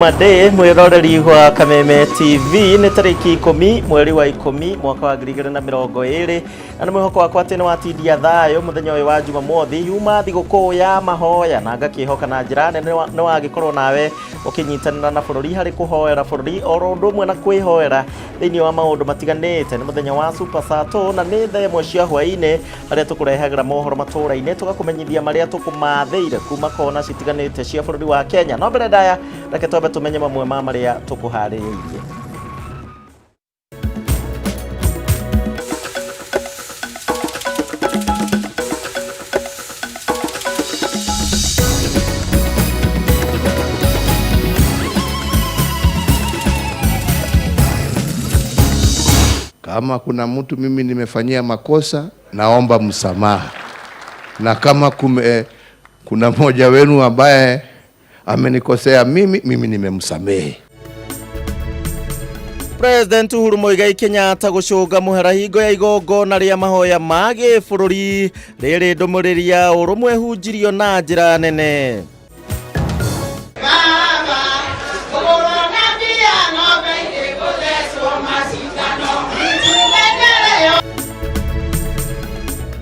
Made mwiroreri wa Kameme TV ni tariki 10 mweri wa 10 mwaka wa 2020 na mwihoko wakwa ati ni watindia thayo muthenya wa Jumamothi yuma thiguku ya mahoya na ngakihoka na njira nene no wagikorwo nawe ukinyitanira na bururi hari kuhoera bururi oro ndumwe na kwihoera thini wa maundu matiganite ni muthenya wa Super Sato na ni thaa imwe cia hwaine aria tukurehagira mohoro matura-ine tugakumenyithia maria tukumatheire kuma kona citiganite cia bururi wa Kenya no mbere ndaya reke twambe tumenye mamwe ma maria tukuhaririirie. Kama kuna mtu mimi nimefanyia makosa, naomba msamaha. Na kama kuna mmoja wenu ambaye amenikosea mimi nimemsamehe. President Uhuru Muigai Kenyatta gucunga muhera hingo ya igongona ria mahoya magi bururi riri ndumuriri ya urumwe hunjirio na njira nene.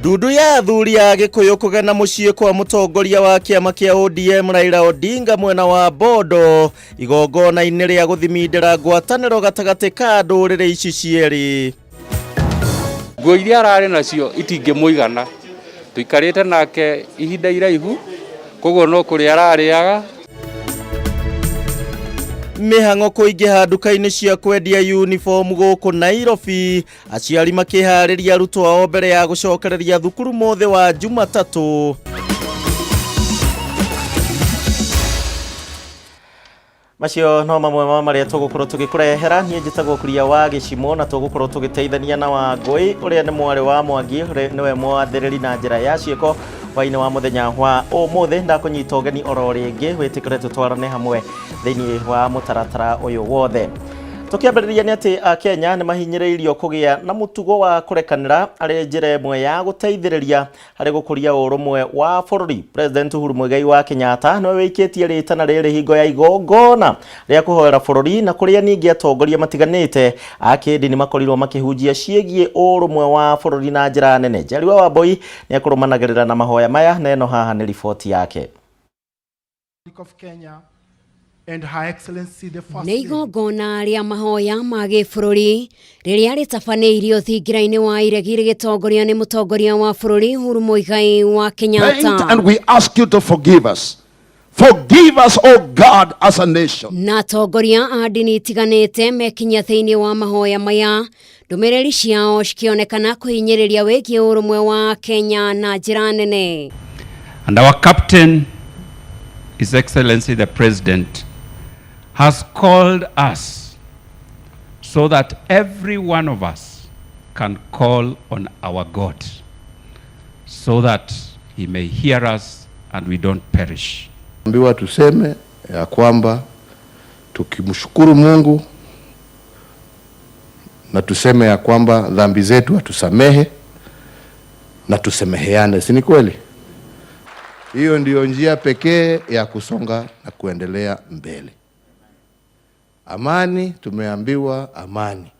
Dudu ya athuri a Gikuyu kugena muciĩ kwa mutongoria wa kiama kia ODM Raila Odinga mwena wa Bondo igongona-inĩ ria guthimindira ngwatanĩro gatagati ka ndũrĩrĩ ici cierĩ. Nguo iria ararĩ nacio itingĩmũigana, tuikarĩte nake ihinda iraihu, koguo no kũrĩa ararĩaga. Mihango kuingiha nduka-inĩ cia kwendia uniform gũkũ Nairobi, aciari makĩharĩria arutwo ao mbere ya gũcokereria thukuru mothe wa Jumatatu. Macio no mamwe ma maria tugukorwo tugikurehera nie njitagwo Kuria Wangeci na tugukorwo tugiteithania na Wangui uria ni mwari wa Mwangi niwe mwathiriri na njira ya cieko waine wa muthenya wa umuthi ndakunyita ugeni oro ringi witikire tutwarane hamwe thini wa mutaratara uyu wothe. Tukiambiriria ni ati a Kenya ni mahinyiriirio kugia na mutugo wa kurekanira ari njira imwe ya guteithiriria hari gukuria urumwe wa bururi. President Uhuru Muigai wa Kenyatta no wikitie ritana riri hingo ya igongona ria kuhoera bururi na kuria ningi atongoria matiganite akindi ni makorirwo makihunjia ciegie urumwe wa bururi na njira nene. Jariwa wa Boy ni akurumanagirira na mahoya maya neno haha ni ripoti yake. Of Kenya and Her Excellency the First Lady. Igongona ria mahoya ma gĩbũrũri rĩrĩa rĩtabanĩirio thingira-inĩ wa iregi rĩgĩtongorio nĩ mũtongoria wa bũrũri Uhuru Muigai wa Kenyatta. And we ask you to forgive us. Forgive us, oh God, as a nation. Na atongoria a ndini itiganĩte mekinyia thĩinĩ wa mahoya maya ndũmĩrĩri ciao cikĩonekana kũhinyĩrĩria wĩgiĩ ũrũmwe wa Kenya na njĩra nene. And our captain, His Excellency the President, has called us so that every one of us can call on our God so that He may hear us and we don't perish. Ambiwa tuseme ya kwamba tukimshukuru Mungu na tuseme ya kwamba dhambi zetu atusamehe na tusemeheane, si ni kweli? Hiyo ndio njia pekee ya kusonga na kuendelea mbele. Amani, tumeambiwa amani.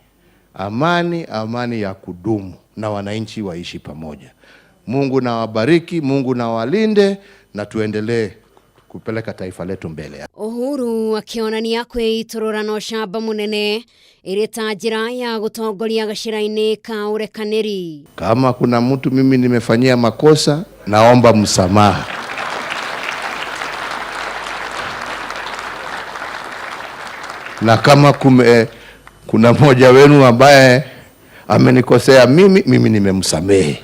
Amani, amani ya kudumu na wananchi waishi pamoja. Mungu na wabariki, Mungu na walinde na tuendelee kupeleka taifa letu mbele. Uhuru akionania kwĩiturũra na ũcamba mũnene ĩrĩ ta njĩra ya gũtongoria gacĩra-inĩ ka ũrekanĩri. Kama kuna mtu mimi nimefanyia makosa, naomba msamaha. Na kama kuna mmoja wenu ambaye amenikosea mimi nimemsamehe.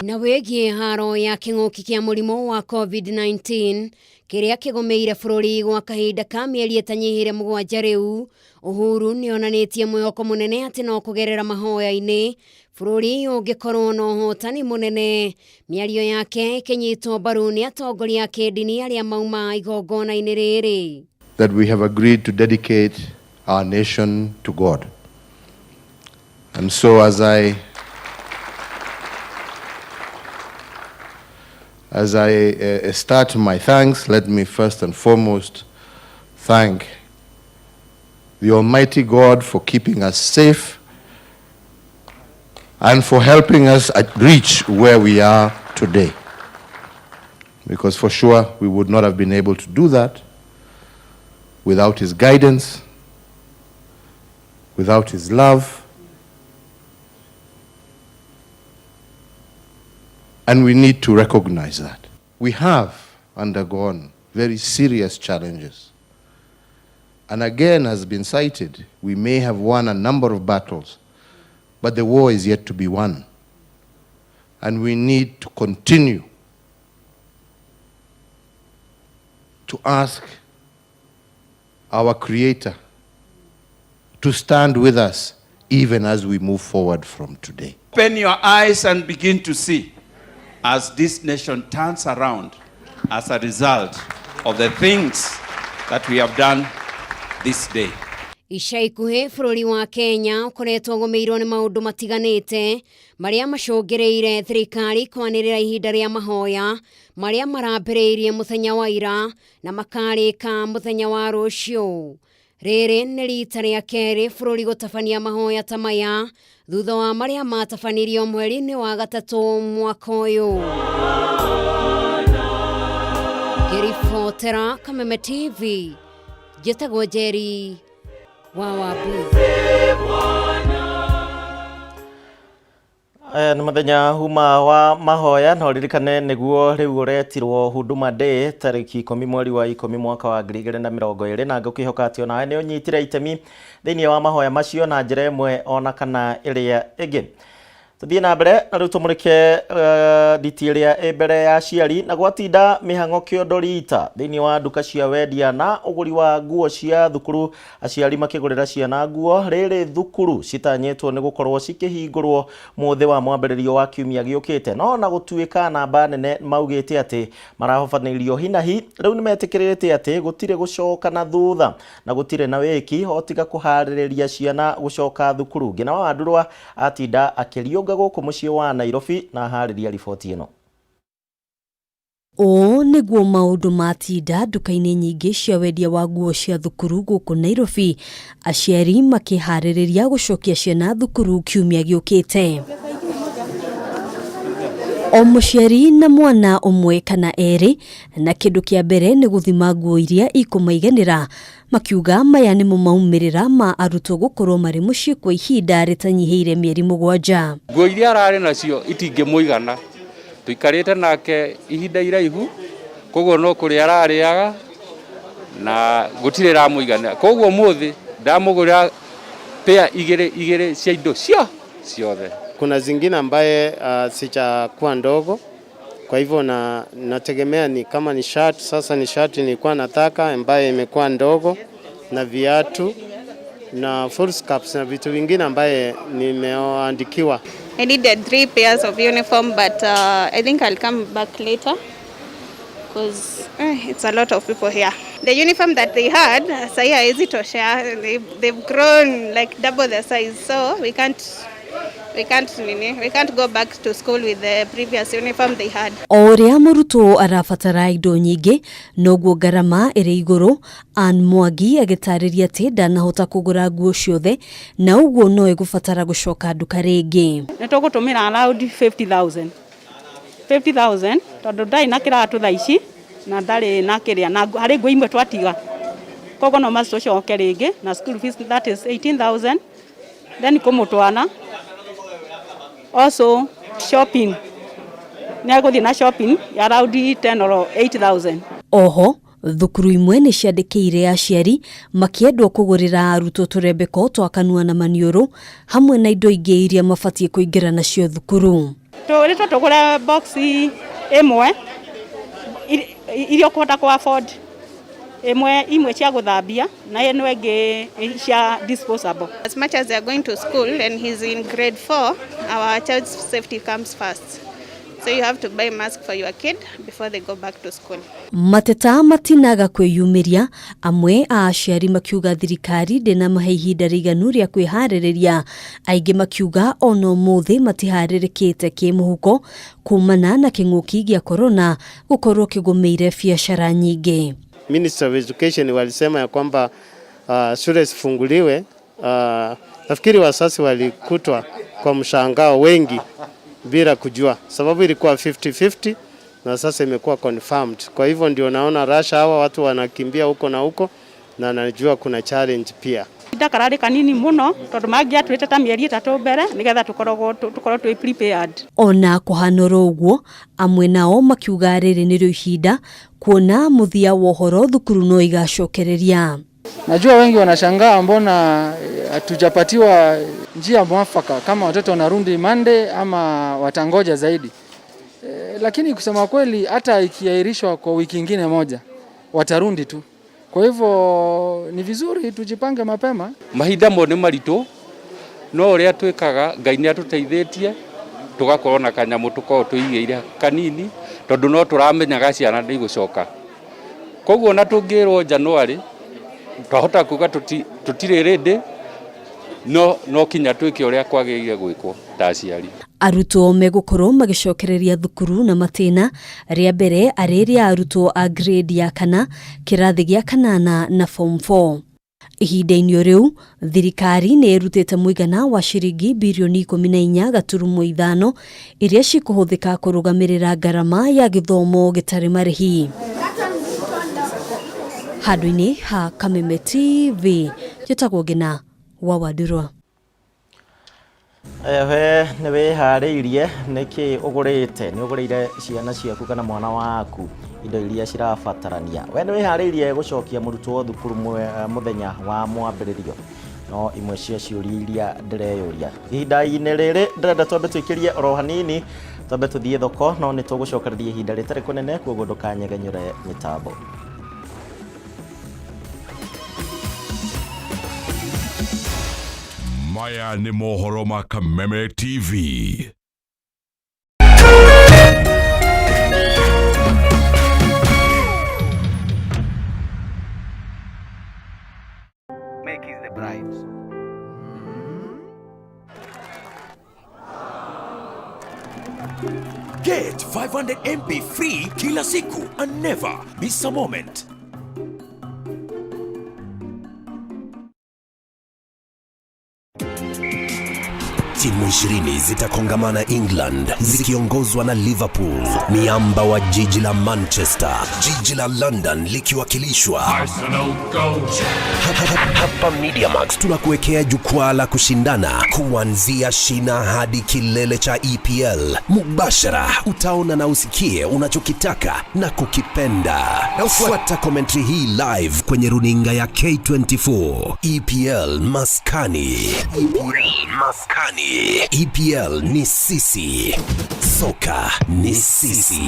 Na wĩgiĩ haro ya kĩng'ũki kĩa mũrimũ wa COVID-19 kĩrĩa kĩgomeire bũrũri gwa kahinda ka mĩeri ĩtanyihĩire 7 rĩu, Uhuru nĩonanĩtie mwĩhoko mũnene atĩ no kũgerera mahoya-inĩ bũrũri ũngĩkorwo na ũhotani mũnene. Mĩario yake ĩkĩnyitwo mbaru nĩ atongoria a kĩndini arĩa mauma igongona-inĩ rĩrĩ. That we have agreed to dedicate our nation to God. And so as I start my thanks, let me first and foremost thank the Almighty God for keeping us safe and for helping us reach where we are today. Because for sure, we would not have been able to do that without his guidance, without his love. And we need to recognize that. We have undergone very serious challenges. And again, has been cited, we may have won a number of battles, but the war is yet to be won. And we need to continue to ask our Creator to stand with us even as we move forward from today. Open your eyes and begin to see as this nation turns around as a result of the things that we have done this day. Ica ikuhĩ bũrũri wa Kenya ũkoretwo ũgũmĩirwo nĩ maũndũ matiganĩte marĩa macũngĩrĩire thirikari kwanĩrĩra ihinda rĩa mahoya marĩa marambĩrĩirie mũthenya wa ira na makarĩka mũthenya wa rũciũ. Rĩrĩ nĩ rita rĩa kerĩ bũrũri gũtabania mahoya ta maya thutha wa marĩa matabanirio mweri-inĩ wa gatatũ mwaka ũyũ. Ngĩribotera Kameme TV, njĩtagwo Njeri wa nĩ mũthenya huma wa mahoya na ũririkane nĩguo rĩu ũretirwo Huduma Day tarĩki 10 mweri wa 10 mwaka wa 2020 na ngũkĩhoka atĩ onawe nĩ ũnyitire itemi thĩinĩ wa mahoya macio na njĩra ĩmwe ona kana ĩrĩa ĩngĩ. Tuthiĩ na mbere na rĩu tũmũrĩke nditi ĩrĩa mbere ya aciari na gwatinda mĩhang'o kĩondo rita thĩinĩ wa nduka cia wendia na ũgũri wa nguo cia thukuru, aciari makĩgũrĩra ciana nguo. Rĩrĩ thukuru citanyĩtwo nĩ gũkorwo cikĩhingũrwo mũthĩ wa mwambĩrĩrio wa kiumia gĩũkĩte, no na gũtuĩka namba nene maugĩte atĩ marahobanĩirio hinahi. Rĩu nĩ metĩkĩrĩte atĩ gũtirĩ gũcoka na thutha na gũtirĩ na wĩki hotiga kũharĩrĩria ciana gũcoka thukuru. Ngina wa Ndurwa atinda akĩriũnga gũkũ mũciĩ wa Nairobi na harĩria riboti ĩno. O nĩguo maũndũ matinda nduka-inĩ nyingĩ cia wendia wa nguo cia thukuru gũkũ Nairobi, aciari makĩharĩrĩria gũcokia ciana thukuru kiumia gĩũkĩte. O mũciari na mwana ũmwe kana erĩ na kĩndũ kĩa mbere nĩ gũthima nguo iria ikũmaiganĩra, makiuga maya nĩmo maumĩrĩra ma arutwo gũkorwo marĩ mũciĩ kwa ihinda rĩtanyihĩire mĩeri 7. Nguo iria ararĩ nacio itingĩmũigana, tuikarĩte nake ihinda iraihu, koguo no kũrĩa ararĩaga na gũtirĩ ramũigana. Koguo mũthĩ ndamũgũrĩra pair igĩrĩ cia indo ciothe. Kuna zingine ambaye sijakuwa ndogo, kwa hivyo nategemea ni kama ni shirt. Sasa ni shirt nilikuwa nataka ambaye imekuwa ndogo, na viatu na full scarves na vitu vingine ambaye nimeandikiwa. I needed 3 pairs of uniform, but I think I'll come back later because it's a lot of people here. The uniform that they had, saya is it share, they've grown like double the size, so we can't go back to school with the previous uniform they had. Oria mũrutwo arabatara indo nyingĩ, noguo ngarama ĩrĩ igũrũ. Ann Mwangi agĩtarĩria atĩ ndanahota kũgũra nguo ciothe na ũguo no ĩgũbatara gũcoka nduka rĩngĩ. Nĩ tũgũtũmĩra around 50,000 tondũ ndarĩ na kĩratũ thaa ici na ndarĩ na kĩrĩa na harĩ nguo imwe twatiga, koguo no macitũcoke rĩngĩ na school fees that is 18,000, then kũmũtwana. Also shopping, nĩagũthiĩ na shopping around 10 or 8,000. Oho thukuru imwe nĩ ciandĩkĩire aciari makĩendwo kũgũrĩra arutwo tũrembeko twa kanua na maniũrũ hamwe na indo ingĩ iria mabatiĩ kũingĩra nacio thukuru. Tũrĩtwo tũgũre box ĩmwe iria ũkũhota kũ afford, imwe cia gũthambia na ĩno ĩngĩ cia disposable. As much as they are going to school and he's in grade 4, our child's safety comes first. So you have to buy mask for your kid before they go back to school. Mateta matinaga kwĩyumĩria, amwe a aciari makiuga thirikari ndĩna mahe ihinda rĩiganu rĩa kwĩharĩrĩria, aingĩ makiuga ono mũthĩ matiharĩrĩkĩte kĩmũhuko kumana na kĩng'ũki gĩa corona gũkorwo kĩgũmĩire biacara nyingĩ. Minister of Education walisema ya kwamba shule sifunguliwe, nafikiri wasasi walikutwa kwa mshangao wengi bila kujua, sababu ilikuwa 50-50 na sasa imekuwa confirmed. Kwa hivyo ndio naona rasha hawa watu wanakimbia huko na huko, na najua kuna challenge pia. Ndakarari kanini muno tondu mangia tweteta mieri 3 mbere nigetha tukorwo twi prepared. Ona kuhanoro uguo amwe nao makiuga riri nirio ihinda kuona muthia wa uhoro thukuru no igacokereria. Najua wengi wanashangaa mbona hatujapatiwa njia mwafaka kama watoto wanarudi Monday ama watangoja zaidi. Lakini kusema kweli hata ikiahirishwa kwa wiki nyingine moja watarundi tu. Kwa hivyo ni vizuri tujipange mapema. Mahinda mo ni maritu no uria twikaga Ngai ni atuteithĩtie tugakorwo na kanyamu tukorwo tuigĩire kanini tondu no turamenyaga ciana ndi gucoka. Koguo na tungirwo January twahota kuga tutire ready no kinya twike uria kwagĩrĩire gwĩkwo ta aciari. Arutwo megukorwo magicokereria thukuru na matena ria mbere ariria arutwo a grade ya kana kirathi gĩa kanana na form 4. Ihinda-inĩ riu thirikari nĩ irutĩte mũigana wa ciringi bilioni 14.5 iria cikuhũthĩka kũrũgamĩrĩra ngarama ya gĩthomo gĩtarĩ marĩhi. Handũ-inĩ ha Kameme TV njĩtagwo Ngina wa Wadurwa. We nĩ wĩharĩirie nĩkĩ ũgũrĩte nĩ ũgũrĩire ciana ciaku kana mwana waku indo iria cirabatarania. We nĩ wĩharĩirie gũcokia mũrutwo thukuru mũthenya wa mwambĩrĩrio. No imwe cia ciũria iria ndĩreyũria ihinda-inĩ rĩrĩ ndĩrenda twambe twĩkĩrie oro hanini twambe tũthiĩ thoko no nĩ tũgũcokereria ihinda rĩtarĩ kũnene koguo ndũkanyegenyũre mĩtambo. Maya ni mohoro ma Kameme TV. Make is the bride. Get 500 MB free kila siku and never miss a moment. Timu 20 zitakongamana England zikiongozwa na Liverpool, miamba wa jiji la Manchester, jiji la London likiwakilishwa Arsenal Go. Hapa MediaMax tunakuwekea jukwaa la kushindana kuanzia shina hadi kilele cha EPL. Mubashara utaona na usikie unachokitaka na kukipenda. Na ufuata commentary hii live kwenye runinga ya K24. EPL Maskani. EPL ni sisi. Soka ni sisi.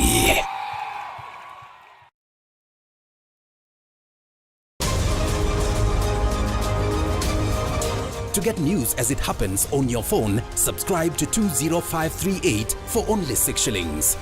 To get news as it happens on your phone, subscribe to 20538 for only 6 shillings.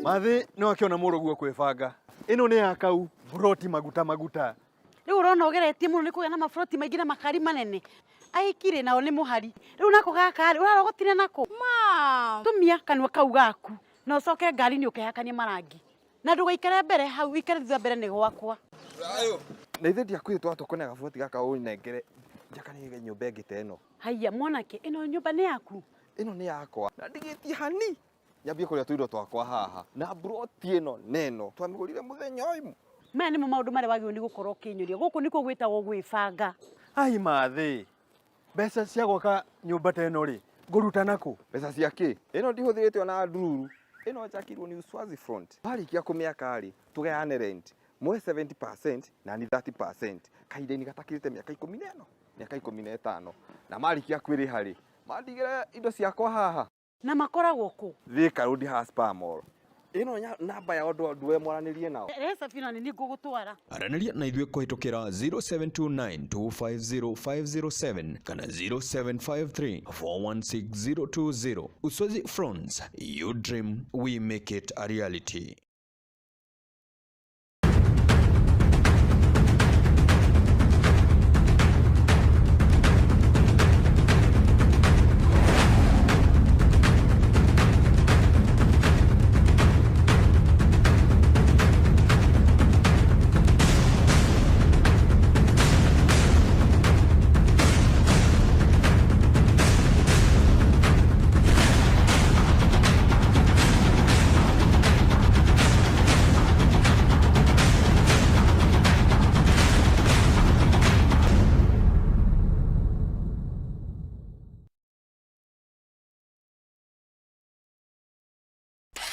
Mathi no akiona muruguo kwibanga ino ni yakau broti maguta riu urona ugeretie muno ni kugia na mafroti maingi na makari manene aikire nao ni muhari riu nako gakari urarogotire nako ma tumia kanwa kau gaku no coke ngari ni ukehakania marangi na ndugaikare mbere hau ikare thutha mbere ni gwakwa na ithe ndiakwire twatokone gaboti gaka unengere njakanie nyumba ngite ino haiya mwanake ino nyumba ni yaku ino ni yakwa na ndigitie hani nyambie kuria tuindo twakwa haha na broti ino neno twamigurire muthenya oimu maya nimo maundu mari wagio ni gukorwo kinyuria guku niko gwitagwo gwibanga ai mathi mbeca cia gwaka nyumba ta ino ri nguruta nako mbeca cia ki ino ndihuthiritwe na ndururu ino njakirwo ni Uswazi front barikia kumiaka ri tugayane rent mwe 70% na ni 30% kaida-ini gatakirite miaka 14 miaka 15 na marikia kwiriha ri mandigire indo ciakwa haha na makoragwo ku Thika Road Haspamol ino namba ya andu we mwaranirie nao resa fina ni ngugutwara araniria na ithwe kuhitukira 0729210507 kana 0753416020. Uswazi Fronts, your dream, we make it a reality.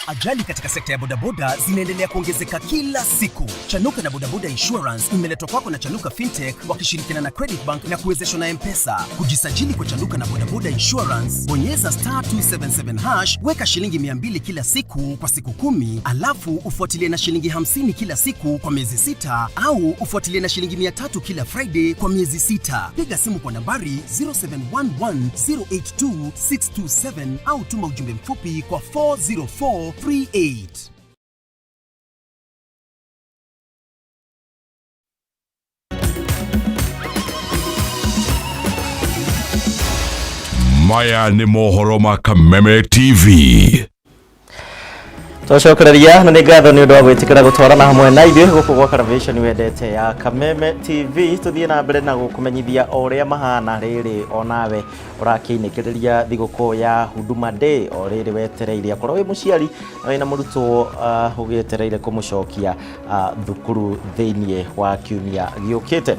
Ajali katika sekta ya bodaboda zinaendelea kuongezeka kila siku. Chanuka na Bodaboda Insurance imeletwa kwako na Chanuka Fintech wakishirikiana na Credit Bank na kuwezeshwa na M-Pesa. Kujisajili kwa Chanuka na Bodaboda Insurance, bonyeza *277#, weka shilingi 200 kila siku kwa siku 10, alafu ufuatilie na shilingi 50 kila siku kwa miezi 6, au ufuatilie na shilingi 300 kila Friday kwa miezi 6. Piga simu kwa nambari 0711082627 au tuma ujumbe mfupi kwa 40438. Maya ni mohoro ma Kameme TV. Twacokereria na nĩ ngatho nĩ ũndũ wa gwĩtĩkĩra gũtwarana hamwe na ithuĩ gũkũ gwa Karavishoni wendete ya Kameme TV. Tũthiĩ na mbere na gũkũmenyithia o ũrĩa mahana rĩrĩ o nawe ũrakĩinĩkĩrĩria thigũkũ ya Huduma Day o rĩrĩ wetereire. Akorwo wĩ mũciari na wĩna mũrutwo ũgĩetereire kũmũcokia thukuru thĩinĩ wa kiumia gĩũkĩte.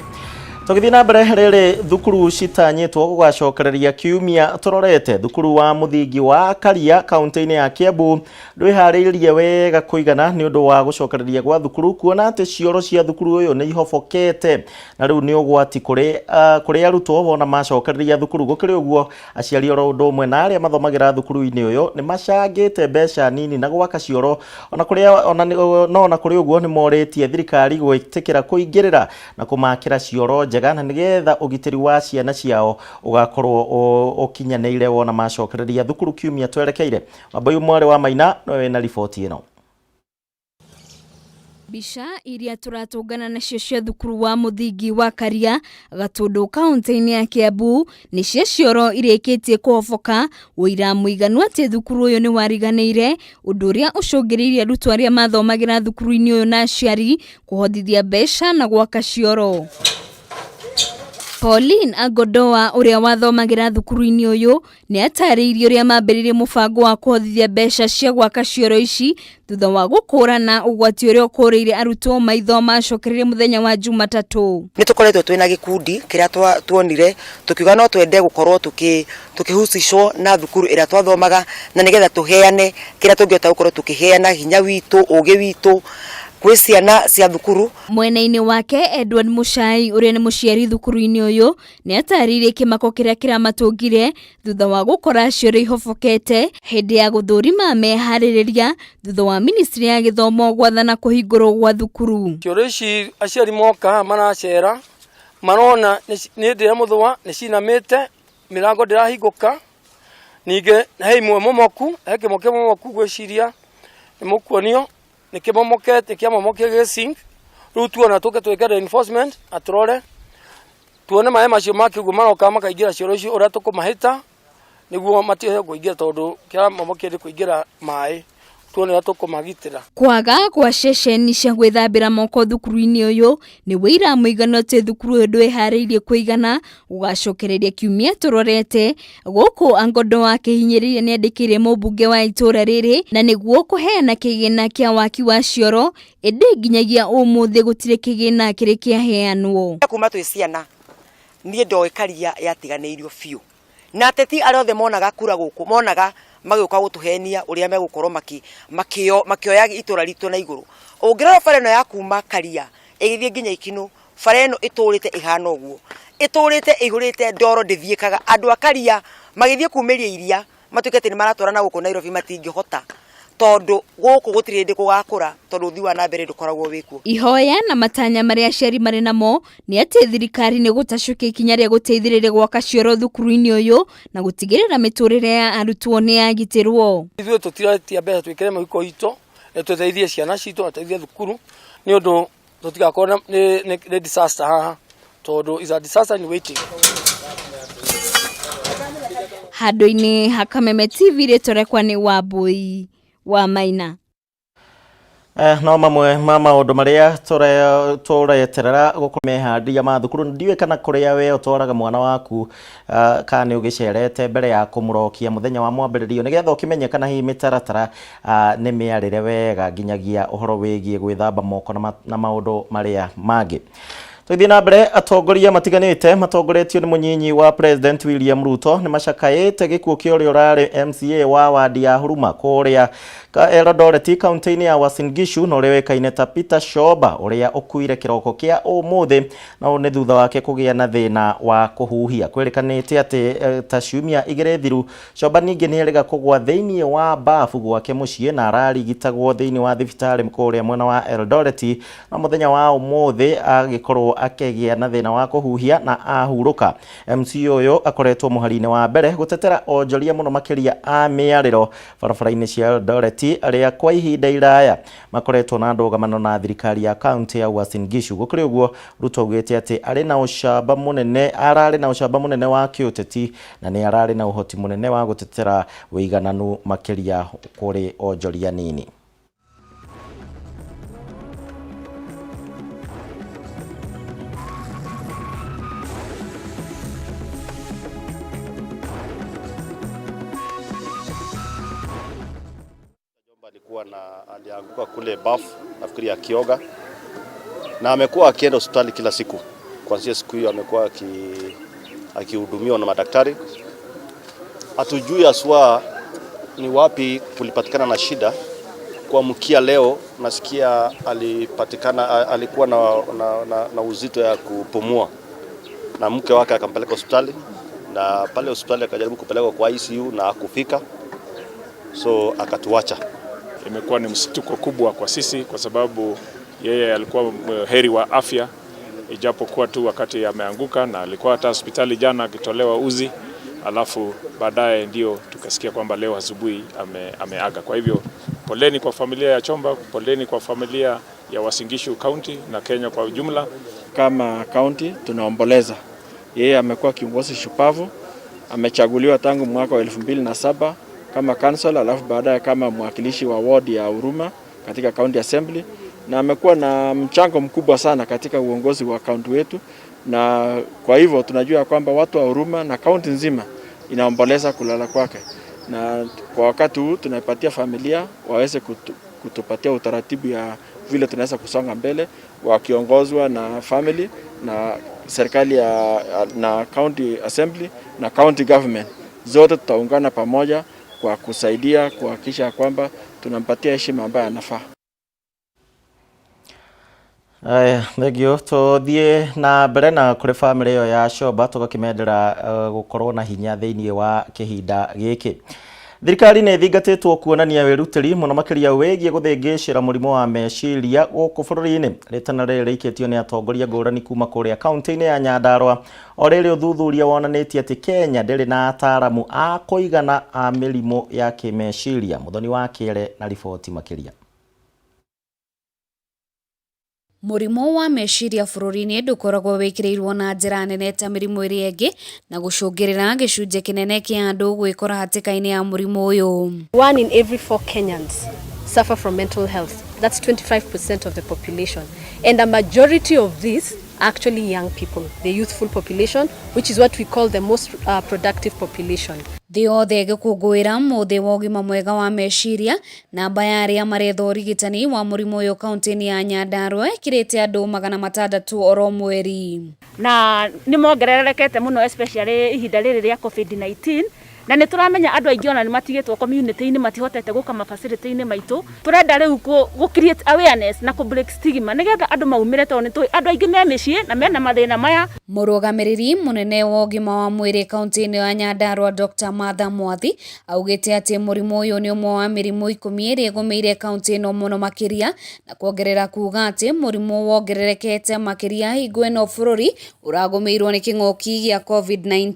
Tũgĩthiĩ na mbere rĩrĩ thukuru citanyĩtwo gũgacokereria kiumia tũrorete. Thukuru wa mũthingi wa Karia kaunti-inĩ ya Kiambu ndwĩharĩirie wega kũigana nĩ ũndũ wa gũcokereria gwa thukuru, kuona atĩ cioro cia thukuru ũyũ nĩ ihobokete na rĩu nĩ ũgwati kũrĩ arutwo bona macokereria thukuru. Gũkĩrĩ ũguo aciari oro ũndũ ũmwe na arĩa mathomagĩra thukuru-inĩ ũyũ nĩ macangĩte mbeca nini na gwaka cioro, ona kũrĩ ũguo nĩ morĩtie thirikari gwĩtĩkĩra kũingĩrĩra na kũmakĩra cioro njega na nĩgetha ũgitĩri wa ciana ciao ũgakorwo ũkinyanĩire wona macokereria thukuru kiumia twerekeire. Wambui mwarĩ wa Maina nowe na riboti ĩno. Mbica iria turatũngana nacio cia thukuru wa mũthingi wa Karia Gatundu kaunti-inĩ ya Kiambu nĩ cia cioro irĩkĩtie kũhoboka, ũira mũiganu atĩ thukuru ũyũ nĩ wariganĩire, ũndũ ũrĩa ũcũngĩrĩirie arutwo arĩa mathomagĩra thukuru-inĩ ũyũ na aciari kũhotithia mbeca na gwaka cioro. Pauline Agodoa ũrĩa wathomagĩra thukuru-inĩ ũyũ nĩ atarĩirie ũrĩa mambĩrĩirie mũbango wa kũhotithia mbeca cia gwaka cioro ici thutha wa gũkũrana ũgwati ũrĩa ũkũrĩire arutwo maitho macokereire mũthenya wa Jumatatũ. Nĩ tũkoretwo twĩna gĩkundi kĩrĩa tuonire tukiuga no twende gũkorwo tukĩhucishwo na thukuru ĩrĩa twathomaga na nĩgetha tũheane kĩrĩa tũngĩhota gũkorwo tukĩheana hinya witũ, ũgĩ witũ kwĩ ciana cia thukuru. Mwena-inĩ wake Edward Muchai ũrĩa nĩ mũciari thukuru-inĩ ũyũ nĩ atarĩirie kĩmako kĩrĩa kĩramatũngire thutha wa gũkora cioro ihobokete hĩndĩ ya gũthũrima meharĩrĩria thutha wa ministry ya gĩthomo gwathana kũhingũrwo gwa thukuru. Cioro ici aciari moka maracera marona nĩ ndĩra mũthũa nĩ cinamĩte mĩrango ndĩrahingũka, ningĩ he imwe momoku he kĩmoke momoku gwĩciria nĩ mũkuonio nĩ kĩmomokete kĩamomokie gĩsink. Rĩu tuona twĩke reinforcement atũrore tuone maĩ macio makĩguo maroka makaingĩra cioro icio ũrĩa tũkũmahĩta nĩguo matihe kũingĩra, tondũ kĩamomokie nĩ kũingĩra maĩ tuone ũrĩa tũkũmagitĩra. Kwaga kwa ceceni cia gwĩthambĩra moko thukuru-inĩ ũyũ nĩ wĩira mũiganu atĩ thukuru ũyũ ndwĩharĩirie kũigana ũgacokereria kiumia tũrorete. Gũkũ Angodoa akĩhinyĩrĩria nĩ andĩkĩire mũmbunge wa itũra rĩrĩ na nĩguo kũheana kĩgĩna kĩa waki wa cioro, ĩndĩ nginyagia ũmũthĩ gũtirĩ kĩgĩna kĩrĩ kĩaheanwo. Kuma twĩ ciana niĩ ndoĩ Karia yatiganĩirio biũ na ateti arĩa othe monaga kura gũkũ monaga magĩũka gũtũhenia ũrĩa megũkorwo makĩoya itũra ritũ na igũrũ. Ũngĩrora bara ĩno ya kuma Karia ĩgĩthiĩ nginya Ikinũ, bara ĩno ĩtũrĩte ĩhana ũguo, ĩtũrĩte ĩihũrĩte ndoro ndĩthiĩkaga. Andũ a Karia magĩthiĩ kumĩria iria matuĩke atĩ nĩ maratwarana gũkũ Nairobi matingĩhota, tondũ gũkũ gũtirĩ hĩndĩ gũgakũra tondũ ũthii wa na mbere ndũkoragwo wĩkuo. Ihoya na matanya marĩa aciari marĩ namo nĩ atĩ thirikari nĩ gũtacũkia ikinya rĩa gũteithĩrĩria gwaka cioro thukuru-inĩ ũyũ na gũtigĩrĩra mĩtũrĩre ya arutwo nĩ yagitĩrwo. Ithuĩ tũtiratia mbeca twĩkĩre mũhuko witũ tũteithie ciana citũ na tũteithie thukuru nĩ ũndũ tũtigakorwo nĩ disaster haha, tondũ is a disaster in waiting. Handũ-inĩ ha Kameme TV rĩtũrekwa nĩ Wambui wa Maina. No mamwe ma maũndũ marĩa tũreterera gũkũmehandia ma thukuru. Ndiũĩ kana kũrĩa we ũtwaraga mwana waku kana nĩ ũgĩcerete mbere ya kũmũrokia mũthenya wa mwambĩrĩrio nĩgetha ũkĩmenye kana hihi mĩtaratara nĩ mĩarĩre wega nginyagia ũhoro wĩgiĩ gwĩthamba moko na maũndũ marĩa mangĩ. Tugithi na mbere atongoria matiganite matongoretio ni munyinyi wa President William Ruto ni macakaite gikuo kia uria urari MCA wa wadi ya Huruma kuria Eldoret county ya Uasin Gishu no rewekaine ta Peter Shoba uria ukuire kiroko kia umuthi na one thutha wake kugia na thina wa kuhuhia kwerikanite ati ta ciumia igire thiru Shoba ningi ni erega kugwa thiini wa bafu gwake mucie na ararigitagwo thiini wa thibitari mkuria mwena wa Eldoret na muthenya wa umuthi agikorwo akegia na thina wa kuhuhia na ahuruka. MC uyu akoretwo muharine wa mbere gutetera onjoria muno makiria a miariro barabara-ini cia Eldoret aria kwa ihinda iraya makoretwo na ndogamano na thirikari ya county ya Uasin Gishu. Gukuri uguo Ruto augite ati arari na ucamba munene wa kiuteti na ni arari na uhoti munene wa gutetera wigananu makiria kuri onjoria nini. Alianguka kule bafu nafikiri akioga na amekuwa akienda hospitali kila siku. Kuanzia siku hiyo amekuwa akihudumiwa na madaktari. Hatujui aswa ni wapi kulipatikana na shida. Kuamkia leo nasikia alikuwa na uzito ya kupumua na mke wake akampeleka hospitali na pale hospitali akajaribu kupelekwa kwa ICU na hakufika, so akatuacha. Imekuwa ni msituko kubwa kwa sisi kwa sababu yeye alikuwa heri wa afya, ijapokuwa tu wakati ameanguka na alikuwa hata hospitali jana akitolewa uzi, alafu baadaye ndio tukasikia kwamba leo asubuhi ameaga. Kwa hivyo poleni kwa familia ya Chomba, poleni kwa familia ya Uasin Gishu County na Kenya kwa ujumla. Kama county tunaomboleza. Yeye amekuwa kiongozi shupavu, amechaguliwa tangu mwaka wa 2007 kama council, alafu baadaye kama mwakilishi wa ward ya Huruma katika county assembly, na amekuwa na mchango mkubwa sana katika uongozi wa county wetu, na kwa hivyo tunajua kwamba watu wa Huruma na county nzima inaomboleza kulala kwake, na kwa wakati huu tunaipatia familia waweze kutupatia utaratibu ya vile tunaweza kusonga mbele wakiongozwa na family na serikali na county assembly na county government. Zote tutaungana pamoja kwa kusaidia kuhakikisha kwamba tunampatia heshima ambayo anafaa. Thegio tuthie na mbere na kuri family yo ya Shoba tugakimendera gukorwo na hinya thiini wa kihinda giki. Thirikari ni thingatitwo kuonania wirutiri muno makiria wegie guthingicira murimo wa meciria guku bururi-ini. Ritana riri rikitio ni atongoria ngurani kuma kuria county-ini ya Nyandarua oriri uthuthuria wonanitie ati Kenya ndiri na ataramu a kuigana a mirimo ya kimeciria. Muthoni wa Kiere na riboti makiria. Murimo wa meciria bururi-ini ndukoragwo wikirirwo na njira nene ta mirimo iria ingi na gucungirira gicunje kinene kia andu gwikora hatika-ini ya murimo uyu. 1 in every 4 Kenyans suffer from mental health. That's 25% of the population, and a majority of these are actually young people, the youthful population, which is what we call the most productive population. Thĩ yothe ĩgĩkũngũĩra mũthĩ wa ũgima mwega wa meciria, namba ya arĩa maretha ũrigitani wa mũrimũ ũyũ kaunti-inĩ ya Nyandarua ĩkĩrĩte andũ 600 oro mweri. Na nĩ mongererekete mũno especially ihinda rĩrĩ rĩa COVID-19, na nĩ turamenya andũ aingĩ ona nĩ matigĩtwo community-inĩ matihotete gũka mafacility-inĩ maitũ. Turenda rĩu gũ create awareness na kũ break stigma nĩgetha andũ maumĩre tondũ nĩ andũ aingĩ me mĩciĩ na mena mathĩna maya. Mũrũgamĩrĩri mũnene wa ũgima wa mwĩrĩ kaunti-inĩ ya Nyandarua Dr. Martha Mwathi augĩte atĩ mũrimũ ũyũ nĩ ũmwe wa mĩrimũ 10 ĩrĩa ĩgũmĩire kaunti ĩno mũno makĩria, na kuongerera kuuga atĩ mũrimũ wongererekete makĩria hingo ĩno bũrũri ũragũmĩirwo nĩ kĩng'ũki gĩa COVID-19.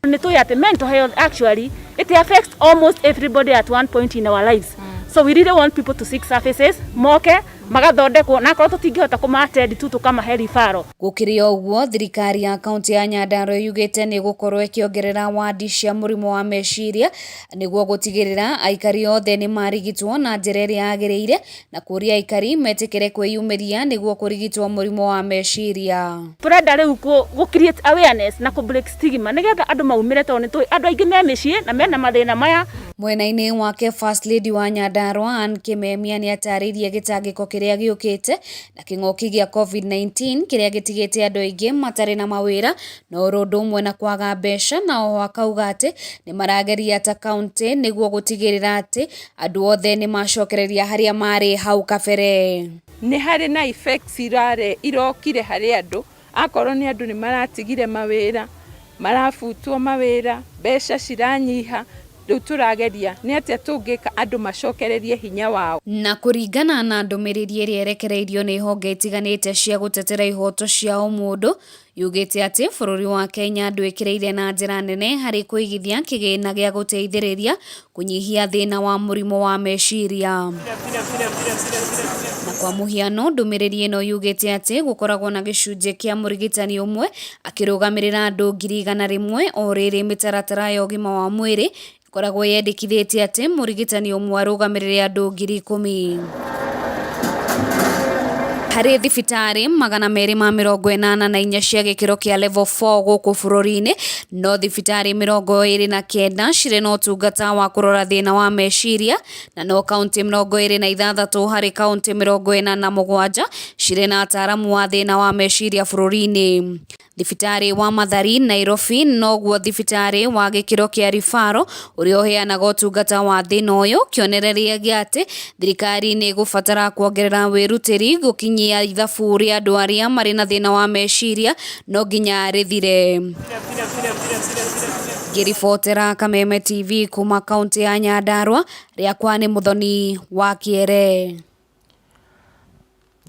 Nĩ tũĩ atĩ mental health actually it affects almost everybody at one point in our lives. So we really want people to seek services, moke magathondekwo na korwo tutingihota kumatendi tu tukamahe referral. Gũkĩrĩ ũguo thirikari ya kaunti ya Nyandarua yugĩte nĩ gũkorwo ĩkĩongerera wadi cia mũrimũ wa meciria nĩguo gũtigĩrĩra aikari othe nĩ marigitwo na njĩra ĩrĩa yagĩrĩire na kũria aikari metĩkĩre kwĩyumĩria nĩguo kũrigitwo mũrimũ wa meciria. Turenda rĩu gũ create awareness na kũ break stigma nĩgetha andũ maumĩre tondũ nĩ tũĩ andũ aingĩ me mĩciĩ na mena mathĩna maya Mwena-inĩ wake First Lady wa Nyandarua Anne Kameme ni ataririe gitangiko kiria giukite na king'oki gia COVID-19 kiria gitigite andu aingi matari na mawira na urundo umwe na kwaga mbeca, na oho akauga ati ni marageria ta county niguo gutigirira ati andu othe ni macokereria haria mari hau kabere. Ni hari na effects irokire hari andu akorwo ni andu ni maratigire mawira, marafutwo mawira, mbeca ciranyiha. Riu turageria ni atia tungika andu macokererie hinya wao. Na kuringana na ndumiriri iria erekereirio ni honge itiganite cia gutetera ihoto cia umundu, yugite ati bururi wa Kenya ndwikireire na njira nene hari kuigithia kigina gia guteithiriria kunyihia thina wa murimo wa meciria. Na kwa muhiano ndumiriri ino yugite ati gukoragwo na gicunje kia murigitani umwe akirugamirira andu 100,000 o riri mitaratara ya ugima wa mwiri koragwo yendekithĩtie ati murigitani umwe arugamirire andu 10,000 hari thibitari 284 cia gikiro kia level 4 guku bururi-ini, no thibitari 29 cire na utungata wa kurora thina wa meciria, na no kaunti 26 hari kaunti 47 cire na ataramu wa thina wa meciria bururi-ini. Thibitari wa Mathari Nairobi noguo thibitari wa gikiro kia rifaro uria uheanaga utungata wa thina uyu, kionereria gia ati thirikari ni gubatara kuongerera wirutiri gukinyia ithabu ria andu aria mari na thina wa meciria no nginya rithire. Ngiribotera Kameme TV kuma kaunti ya Nyandarua, riakwa ni Muthoni wa Kiere.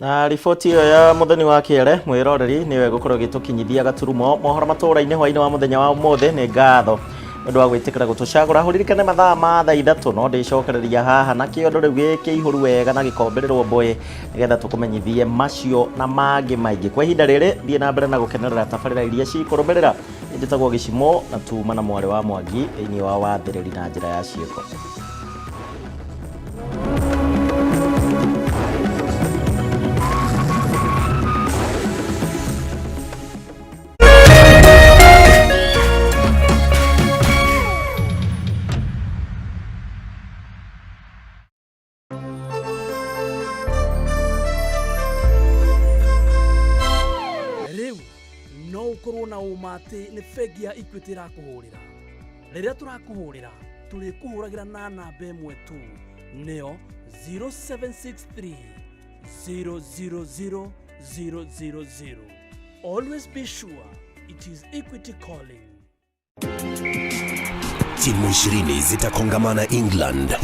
Na riboti iyo ya Muthoni wa Kiere mwiroreri niwe gukorwo gitukinyithia gaturumo mohoro matura-ini hwaini wa muthenya wa umuthi. Ni ngatho ndu wa gwitikira gutucagura huririkane mathaa ma thaa 3 no ndicokereria haha na kiondo riu giki ihuru wega na gikombererwo mboe nigetha tukumenyithie macio na mangi maingi. Kwa ihinda riri thie na mbere na gukenerera tabarira iria cikurumirira. Njitagwo Gicimo na tuma na mwari wa Mwangi thiini wa wathiriri na njira ya ciiko. Korona umati ni fegi ya Equity rakuhurira. Riria turakuhurira turi kuhuragira na namba imwe tu, neo 0763 000 000. Always be sure it is Equity calling. Timu 20 zitakongamana England